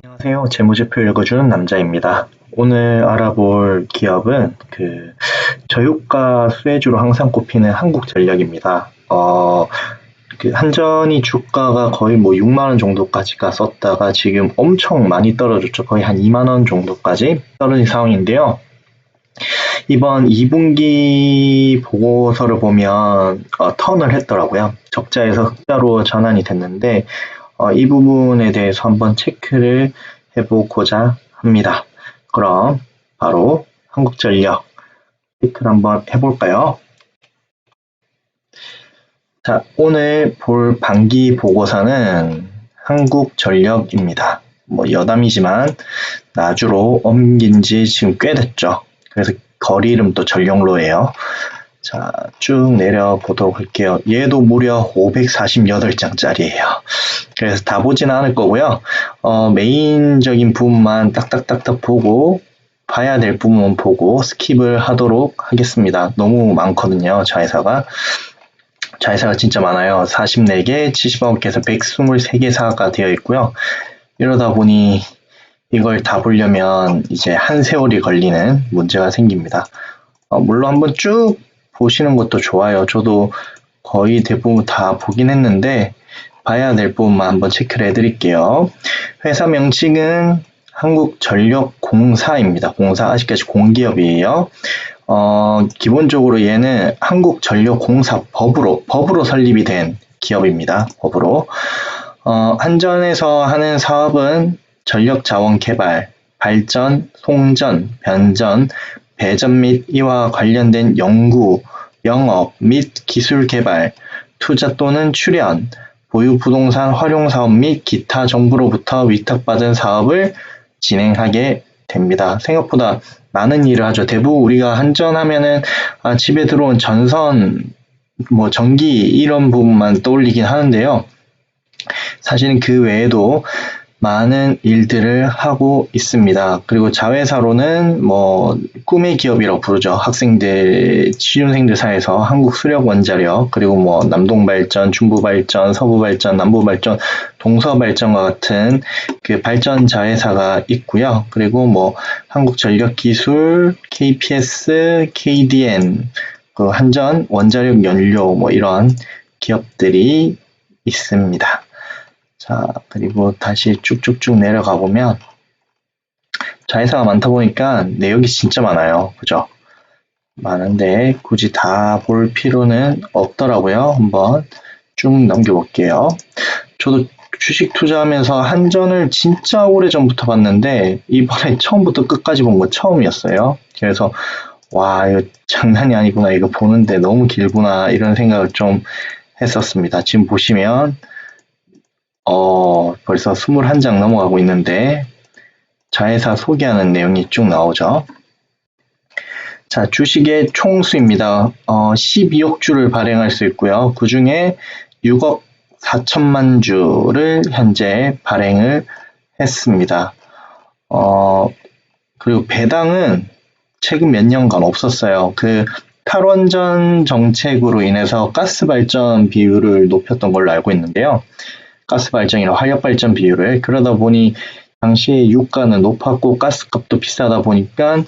안녕하세요. 재무제표 읽어주는 남자입니다. 오늘 알아볼 기업은 저유가 수혜주로 항상 꼽히는 한국전력입니다. 한전이 주가가 거의 6만 원 정도까지 갔었다가 지금 엄청 많이 떨어졌죠. 거의 한 2만 원 정도까지 떨어진 상황인데요. 이번 2분기 보고서를 보면 턴을 했더라고요. 적자에서 흑자로 전환이 됐는데 이 부분에 대해서 한번 체크를 해보고자 합니다. 그럼 바로 한국전력 체크를 한번 해볼까요? 자, 오늘 볼 반기 보고서는 한국전력입니다. 여담이지만 나주로 옮긴 지 지금 꽤 됐죠. 그래서 거리 이름도 전력로예요. 자, 쭉 내려보도록 할게요. 얘도 무려 548장짜리예요. 그래서 다 보지는 않을 거고요. 메인적인 부분만 딱딱딱딱 보고 봐야 될 부분만 보고 스킵을 하도록 하겠습니다. 너무 많거든요. 자회사가 진짜 많아요. 44개, 79개에서 123개사가 되어 있고요. 이러다 보니 이걸 다 보려면 이제 한 세월이 걸리는 문제가 생깁니다. 물론 한번 쭉 보시는 것도 좋아요. 저도 거의 대부분 다 보긴 했는데 봐야 될 부분만 한번 체크를 해드릴게요. 회사 명칭은 한국전력공사입니다. 공사 아직까지 공기업이에요. 기본적으로 얘는 한국전력공사법으로 설립이 된 기업입니다. 법으로. 한전에서 하는 사업은 전력자원 개발, 발전, 송전, 변전, 배전 및 이와 관련된 연구, 영업 및 기술 개발, 투자 또는 출연, 보유 부동산 활용 사업 및 기타 정부로부터 위탁받은 사업을 진행하게 됩니다. 생각보다 많은 일을 하죠. 대부분 우리가 한전하면은 집에 들어온 전선, 전기 이런 부분만 떠올리긴 하는데요. 사실은 그 외에도 많은 일들을 하고 있습니다. 그리고 자회사로는 꿈의 기업이라고 부르죠. 학생들, 취준생들 사이에서 한국수력원자력, 그리고 남동발전, 중부발전, 서부발전, 남부발전, 동서발전과 같은 그 발전 자회사가 있고요. 그리고 한국전력기술, KPS, KDN, 그 한전, 원자력 연료 이런 기업들이 있습니다. 자, 그리고 다시 쭉쭉쭉 내려가 보면 자회사가 많다 보니까 내역이 진짜 많아요. 그죠? 많은데 굳이 다 볼 필요는 없더라고요. 한번 쭉 넘겨볼게요. 저도 주식 투자하면서 한전을 진짜 오래전부터 봤는데 이번에 처음부터 끝까지 본 거 처음이었어요. 그래서 와, 이거 장난이 아니구나. 이거 보는데 너무 길구나. 이런 생각을 좀 했었습니다. 지금 보시면 벌써 21장 넘어가고 있는데 자회사 소개하는 내용이 쭉 나오죠. 자, 주식의 총수입니다. 12억 주를 발행할 수 있고요. 그 중에 6억 4천만 주를 현재 발행을 했습니다. 그리고 배당은 최근 몇 년간 없었어요. 그 탈원전 정책으로 인해서 가스 발전 비율을 높였던 걸로 알고 있는데요. 가스 발전이나 화력 발전 비율을 그러다 보니 당시에 유가는 높았고 가스값도 비싸다 보니까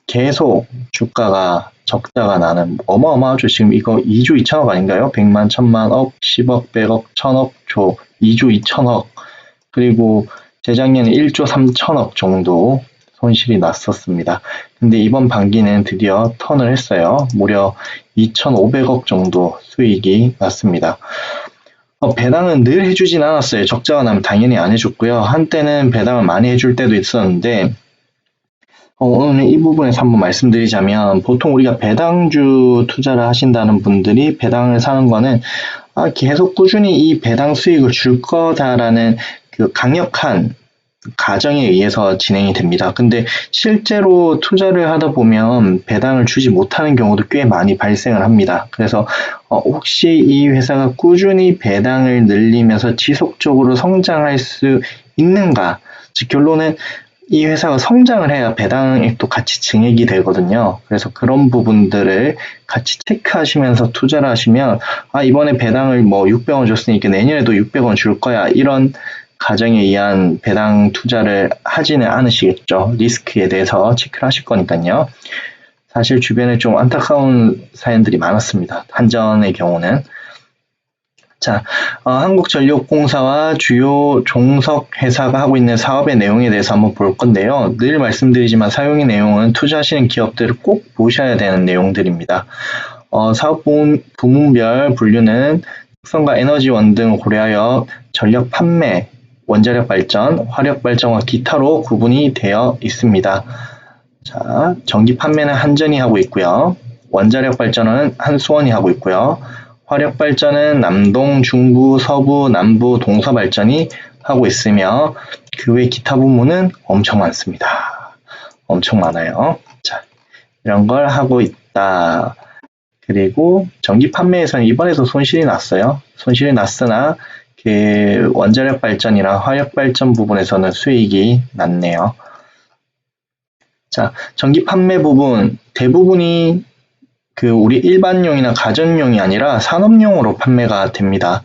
계속 주가가 적자가 나는 어마어마하죠. 지금 이거 2조 2천억 아닌가요? 100만, 1000만, 억, 10억, 100억, 1000억, 조, 2조 2천억 그리고 재작년에 1조 3천억 정도 손실이 났었습니다. 근데 이번 반기는 드디어 턴을 했어요. 무려 2,500억 정도 수익이 났습니다. 배당은 늘 해주진 않았어요. 적자가 나면 당연히 안 해줬고요. 한때는 배당을 많이 해줄 때도 있었는데 오늘 이 부분에서 한번 말씀드리자면 보통 우리가 배당주 투자를 하신다는 분들이 배당을 사는 거는 계속 꾸준히 이 배당 수익을 줄 거다라는 그 강력한 가정에 의해서 진행이 됩니다. 근데 실제로 투자를 하다 보면 배당을 주지 못하는 경우도 꽤 많이 발생을 합니다. 그래서 혹시 이 회사가 꾸준히 배당을 늘리면서 지속적으로 성장할 수 있는가? 즉 결론은 이 회사가 성장을 해야 배당액도 같이 증액이 되거든요. 그래서 그런 부분들을 같이 체크하시면서 투자를 하시면 이번에 배당을 600원 줬으니까 내년에도 600원 줄 거야 이런 가정에 의한 배당 투자를 하지는 않으시겠죠. 리스크에 대해서 체크를 하실 거니까요. 사실 주변에 좀 안타까운 사연들이 많았습니다. 한전의 경우는. 자, 한국전력공사와 주요 종속회사가 하고 있는 사업의 내용에 대해서 한번 볼 건데요. 늘 말씀드리지만 사용의 내용은 투자하시는 기업들을 꼭 보셔야 되는 내용들입니다. 사업 부문별 분류는 특성과 에너지원 등 고려하여 전력 판매, 원자력 발전, 화력 발전과 기타로 구분이 되어 있습니다. 자, 전기 판매는 한전이 하고 있고요. 원자력 발전은 한수원이 하고 있고요. 화력 발전은 남동, 중부, 서부, 남부, 동서발전이 하고 있으며 그 외 기타 부문은 엄청 많습니다. 엄청 많아요. 자, 이런 걸 하고 있다. 그리고 전기 판매에서는 이번에도 손실이 났어요. 손실이 났으나 그 원자력 발전이나 화력 발전 부분에서는 수익이 났네요. 자, 전기 판매 부분 대부분이 그 우리 일반용이나 가전용이 아니라 산업용으로 판매가 됩니다.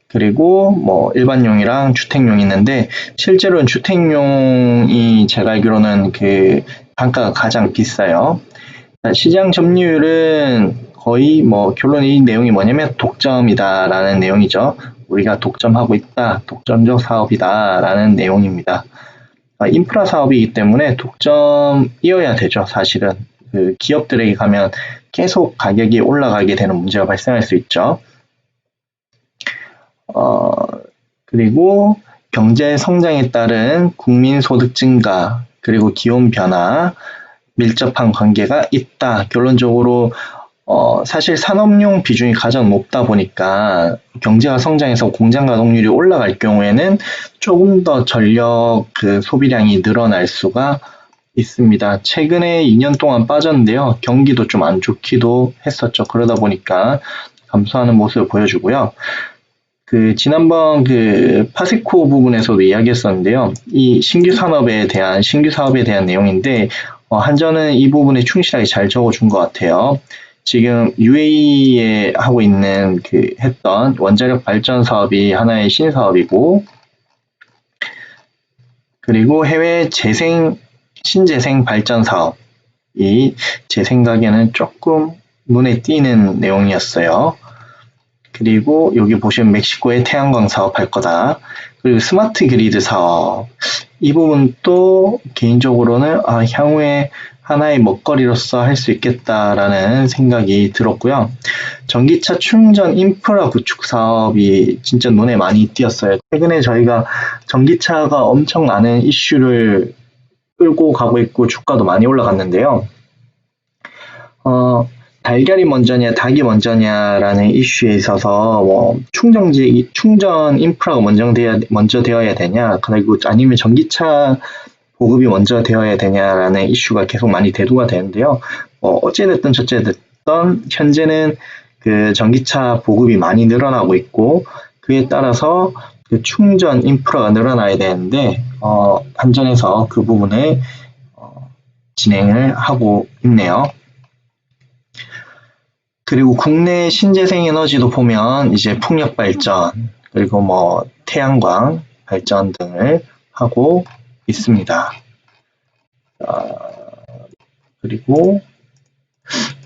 그리고 뭐 일반용이랑 주택용이 있는데 실제로는 주택용이 제가 알기로는 그 단가가 가장 비싸요. 시장 점유율은 거의 뭐 결론이 내용이 뭐냐면 독점이다라는 내용이죠. 우리가 독점하고 있다, 독점적 사업이다라는 내용입니다. 인프라 사업이기 때문에 독점이어야 되죠. 사실은 그 기업들에게 가면 계속 가격이 올라가게 되는 문제가 발생할 수 있죠. 그리고 경제 성장에 따른 국민 소득 증가 그리고 기온 변화 밀접한 관계가 있다. 결론적으로 사실 산업용 비중이 가장 높다 보니까 경제가 성장해서 공장 가동률이 올라갈 경우에는 조금 더 전력 그 소비량이 늘어날 수가 있습니다. 최근에 2년 동안 빠졌는데요. 경기도 좀 안 좋기도 했었죠. 그러다 보니까 감소하는 모습을 보여주고요. 그 지난번 그 파세코 부분에서도 이야기했었는데요. 이 신규 사업에 대한 내용인데 한전은 이 부분에 충실하게 잘 적어준 것 같아요. 지금 UAE에 하고 있는 그 했던 원자력 발전 사업이 하나의 신사업이고, 그리고 해외 신재생 발전 사업이 제 생각에는 조금 눈에 띄는 내용이었어요. 그리고 여기 보시면 멕시코에 태양광 사업할 거다. 그리고 스마트 그리드 사업. 이 부분도 개인적으로는 향후에 하나의 먹거리로서 할 수 있겠다라는 생각이 들었고요. 전기차 충전 인프라 구축 사업이 진짜 눈에 많이 띄었어요. 최근에 저희가 전기차가 엄청 많은 이슈를 끌고 가고 있고 주가도 많이 올라갔는데요. 달걀이 먼저냐 닭이 먼저냐라는 이슈에 있어서 뭐 충전 인프라가 먼저 되어야 되냐, 그리고 아니면 전기차 보급이 먼저 되어야 되냐라는 이슈가 계속 많이 대두가 되는데요. 어찌됐든 저찌됐든 현재는 그 전기차 보급이 많이 늘어나고 있고 그에 따라서 그 충전 인프라가 늘어나야 되는데 한전에서 그 부분을 진행을 하고 있네요. 그리고 국내 신재생 에너지도 보면 이제 풍력 발전, 그리고 뭐 태양광 발전 등을 하고 있습니다. 그리고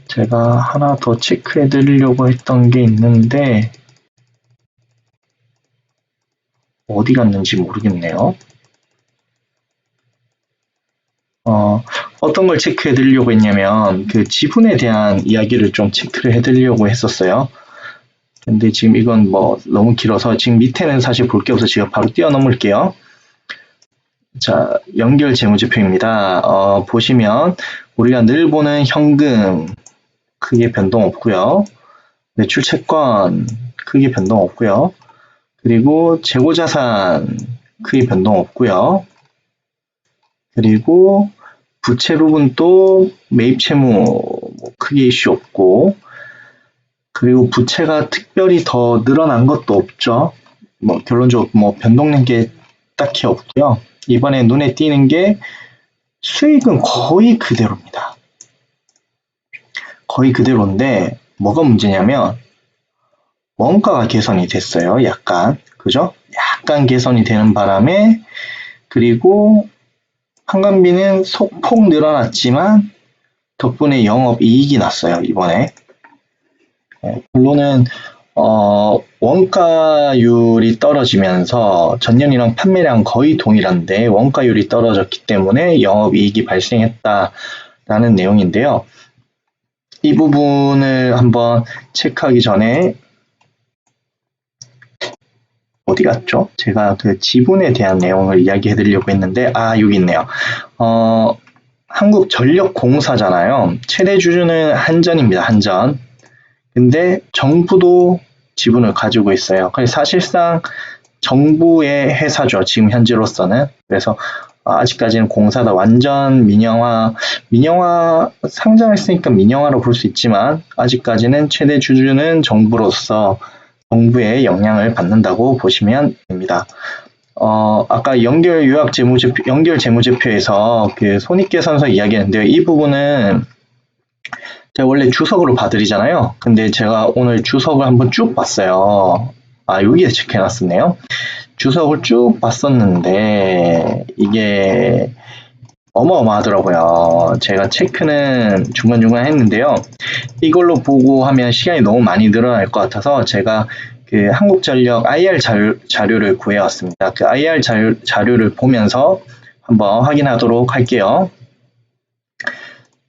제가 하나 더 체크해 드리려고 했던 게 있는데 어디 갔는지 모르겠네요. 어떤 걸 체크해 드리려고 했냐면 그 지분에 대한 이야기를 좀 체크를 해 드리려고 했었어요. 근데 지금 이건 뭐 너무 길어서 지금 밑에는 사실 볼 게 없어서 제가 바로 뛰어넘을게요. 자, 연결 재무제표입니다. 보시면 우리가 늘 보는 현금 크게 변동 없고요. 매출 채권 크게 변동 없고요. 그리고 재고자산 크게 변동 없고요. 그리고 부채 부분도 매입 채무 크게 이슈 없고, 그리고 부채가 특별히 더 늘어난 것도 없죠. 뭐 결론적으로 뭐 변동된 게 딱히 없고요. 이번에 눈에 띄는 게 수익은 거의 그대로입니다. 거의 그대로인데 뭐가 문제냐면 원가가 개선이 됐어요. 약간. 그죠? 약간 개선이 되는 바람에, 그리고 한간비는 소폭 늘어났지만 덕분에 영업이익이 났어요. 이번에. 결론은 원가율이 떨어지면서 전년이랑 판매량 거의 동일한데 원가율이 떨어졌기 때문에 영업이익이 발생했다라는 내용인데요. 이 부분을 한번 체크하기 전에 어디 갔죠? 제가 그 지분에 대한 내용을 이야기해 드리려고 했는데, 여기 있네요. 한국전력공사잖아요. 최대 주주는 한전입니다. 한전. 근데 정부도 지분을 가지고 있어요. 그래서 사실상 정부의 회사죠. 지금 현재로서는. 그래서 아직까지는 공사다. 완전 민영화 상장했으니까 민영화로 볼 수 있지만 아직까지는 최대 주주는 정부로서 정부의 영향을 받는다고 보시면 됩니다. 아까 연결 재무제표에서 그 손익계산서 이야기했는데요. 이 부분은 제가 원래 주석으로 봐드리잖아요. 근데 제가 오늘 주석을 한번 쭉 봤어요. 여기에 체크해놨었네요. 주석을 쭉 봤었는데 이게 어마어마하더라고요. 제가 체크는 중간중간 했는데요. 이걸로 보고 하면 시간이 너무 많이 늘어날 것 같아서 제가 그 한국전력 IR 자료를 구해왔습니다. 그 IR 자료를 보면서 한번 확인하도록 할게요.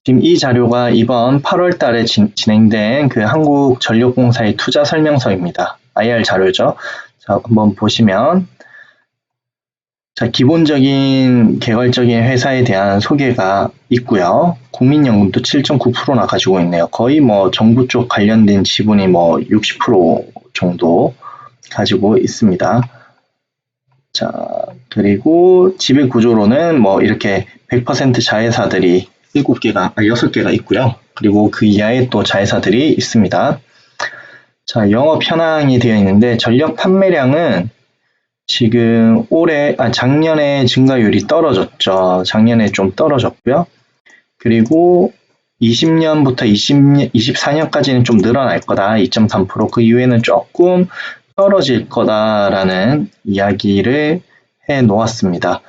지금 이 자료가 이번 8월 달에 진행된 그 한국전력공사의 투자 설명서입니다. IR 자료죠. 자, 한번 보시면 자, 기본적인 개괄적인 회사에 대한 소개가 있고요. 국민연금도 7.9%나 가지고 있네요. 거의 뭐 정부 쪽 관련된 지분이 뭐 60% 정도 가지고 있습니다. 자, 그리고 지배 구조로는 뭐 이렇게 100% 자회사들이 6개가 있고요. 그리고 그 이하에 또 자회사들이 있습니다. 자, 영업 현황이 되어 있는데 전력 판매량은 지금 작년에 증가율이 떨어졌죠. 작년에 좀 떨어졌고요. 그리고 20년부터 24년까지는 좀 늘어날 거다. 2.3%. 그 이후에는 조금 떨어질 거다라는 이야기를 해 놓았습니다.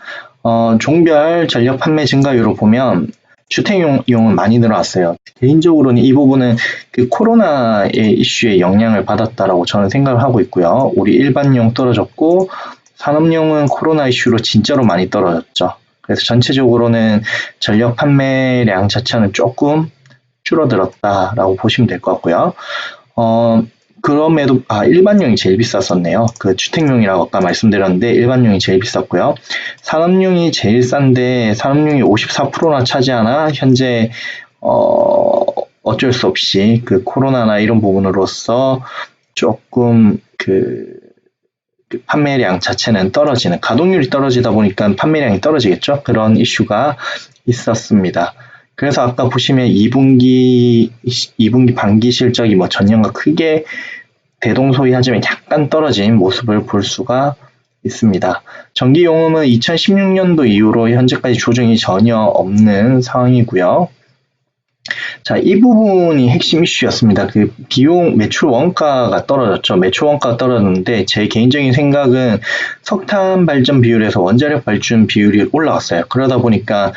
종별 전력 판매 증가율을 보면 주택용은 많이 늘어났어요. 개인적으로는 이 부분은 그 코로나의 이슈에 영향을 받았다라고 저는 생각을 하고 있고요. 우리 일반용 떨어졌고 산업용은 코로나 이슈로 진짜로 많이 떨어졌죠. 그래서 전체적으로는 전력 판매량 자체는 조금 줄어들었다라고 보시면 될 것 같고요. 그럼에도 일반용이 제일 비쌌었네요. 그 주택용이라고 아까 말씀드렸는데 일반용이 제일 비쌌고요. 산업용이 제일 싼데 산업용이 54%나 차지하나 현재 어쩔 수 없이 그 코로나나 이런 부분으로서 조금 그 판매량 자체는 떨어지는, 가동률이 떨어지다 보니까 판매량이 떨어지겠죠. 그런 이슈가 있었습니다. 그래서 아까 보시면 2분기 반기 실적이 뭐 전년과 크게 대동소이하지만 약간 떨어진 모습을 볼 수가 있습니다. 전기요금은 2016년도 이후로 현재까지 조정이 전혀 없는 상황이고요. 자, 이 부분이 핵심 이슈였습니다. 그 매출 원가가 떨어졌죠. 매출 원가가 떨어졌는데 제 개인적인 생각은 석탄 발전 비율에서 원자력 발전 비율이 올라갔어요. 그러다 보니까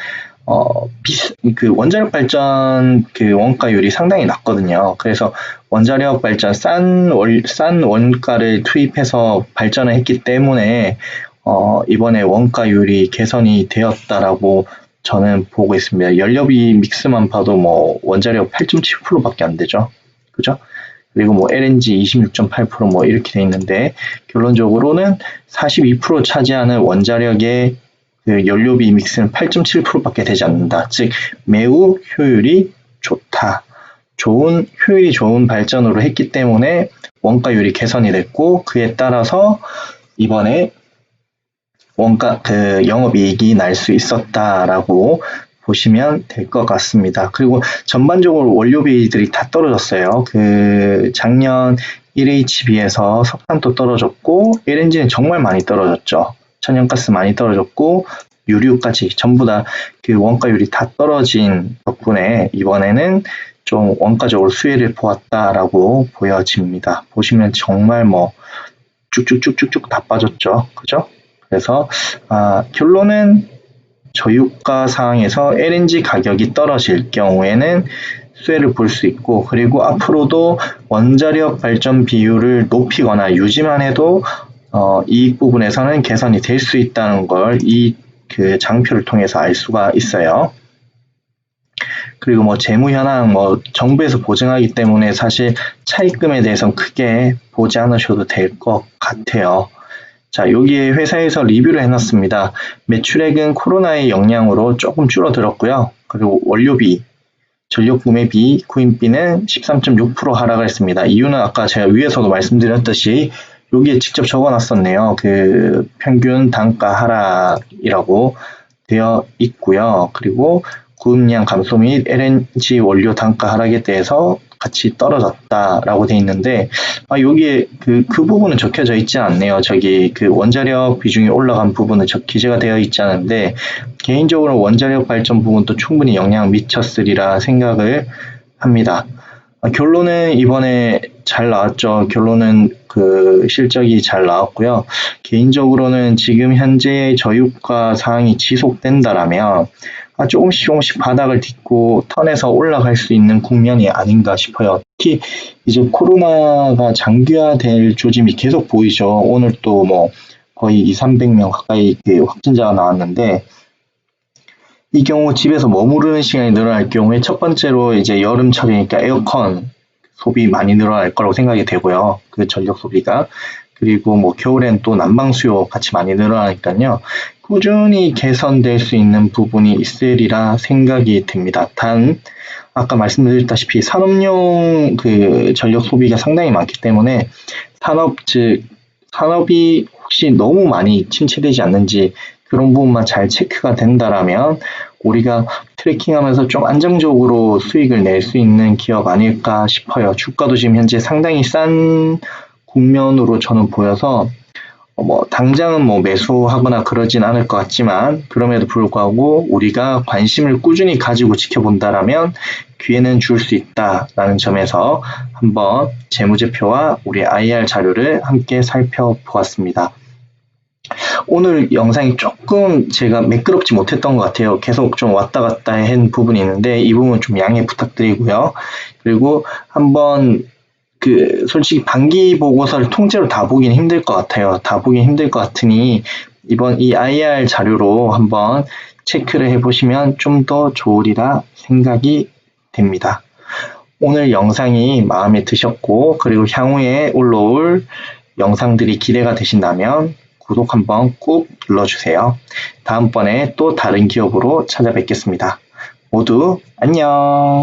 그 원자력 발전 그 원가율이 상당히 낮거든요. 그래서 원자력 발전 싼 원가를 투입해서 발전을 했기 때문에 이번에 원가율이 개선이 되었다라고 저는 보고 있습니다. 연료비 믹스만 봐도 뭐 원자력 8.7%밖에 안 되죠. 그죠? 그리고 뭐 LNG 26.8% 뭐 이렇게 돼 있는데 결론적으로는 42% 차지하는 원자력의 그 연료비 믹스는 8.7%밖에 되지 않는다. 즉 매우 효율이 좋다. 효율이 좋은 발전으로 했기 때문에 원가율이 개선이 됐고 그에 따라서 이번에 영업이익이 날 수 있었다라고 보시면 될 것 같습니다. 그리고 전반적으로 원료비들이 다 떨어졌어요. 그 작년 1H 비해서 석탄도 떨어졌고 LNG는 정말 많이 떨어졌죠. 천연가스 많이 떨어졌고 유류까지 전부 다 그 원가율이 다 떨어진 덕분에 이번에는 좀 원가적으로 수혜를 보았다라고 보여집니다. 보시면 정말 뭐 쭉쭉쭉쭉쭉 다 빠졌죠. 그죠? 그래서 결론은 저유가 상황에서 LNG 가격이 떨어질 경우에는 수혜를 볼 수 있고, 그리고 앞으로도 원자력 발전 비율을 높이거나 유지만 해도 이익 부분에서는 개선이 될 수 있다는 걸 그 장표를 통해서 알 수가 있어요. 그리고 뭐 재무 현황 정부에서 보증하기 때문에 사실 차입금에 대해서는 크게 보지 않으셔도 될 것 같아요. 자, 여기에 회사에서 리뷰를 해놨습니다. 매출액은 코로나의 영향으로 조금 줄어들었고요. 그리고 원료비, 전력 구매비, 구인비는 13.6% 하락을 했습니다. 이유는 아까 제가 위에서도 말씀드렸듯이 여기에 직접 적어놨었네요. 그 평균 단가 하락이라고 되어 있고요. 그리고 구입량 감소 및 LNG 원료 단가 하락에 대해서 같이 떨어졌다라고 돼 있는데, 여기에 그 부분은 적혀져 있지 않네요. 저기 그 원자력 비중이 올라간 부분은 기재가 되어 있지 않은데, 개인적으로 원자력 발전 부분도 충분히 영향 미쳤으리라 생각을 합니다. 결론은 이번에 잘 나왔죠. 결론은 그 실적이 잘 나왔고요. 개인적으로는 지금 현재의 저유가 상황이 지속된다라면 조금씩 바닥을 딛고 턴에서 올라갈 수 있는 국면이 아닌가 싶어요. 특히 이제 코로나가 장기화될 조짐이 계속 보이죠. 오늘 또 뭐 거의 200~300명 가까이 확진자가 나왔는데, 이 경우 집에서 머무르는 시간이 늘어날 경우에 첫 번째로 이제 여름철이니까 에어컨 소비 많이 늘어날 거라고 생각이 되고요. 그 전력 소비가. 그리고 뭐 겨울엔 또 난방 수요 같이 많이 늘어나니까요. 꾸준히 개선될 수 있는 부분이 있으리라 생각이 됩니다. 단 아까 말씀드렸다시피 산업용 그 전력 소비가 상당히 많기 때문에 산업이 혹시 너무 많이 침체되지 않는지 그런 부분만 잘 체크가 된다라면 우리가 트래킹하면서 좀 안정적으로 수익을 낼 수 있는 기업 아닐까 싶어요. 주가도 지금 현재 상당히 싼 국면으로 저는 보여서 당장은 매수하거나 그러진 않을 것 같지만, 그럼에도 불구하고 우리가 관심을 꾸준히 가지고 지켜본다라면 기회는 줄 수 있다라는 점에서 한번 재무제표와 우리 IR 자료를 함께 살펴보았습니다. 오늘 영상이 조금 제가 매끄럽지 못했던 것 같아요. 계속 좀 왔다 갔다 한 부분이 있는데 이 부분 좀 양해 부탁드리고요. 그리고 한번 솔직히 반기 보고서를 통째로 다 보긴 힘들 것 같아요. 다 보긴 힘들 것 같으니 이번 이 IR 자료로 한번 체크를 해보시면 좀 더 좋으리라 생각이 됩니다. 오늘 영상이 마음에 드셨고, 그리고 향후에 올라올 영상들이 기대가 되신다면 구독 한번 꾹 눌러주세요. 다음번에 또 다른 기업으로 찾아뵙겠습니다. 모두 안녕.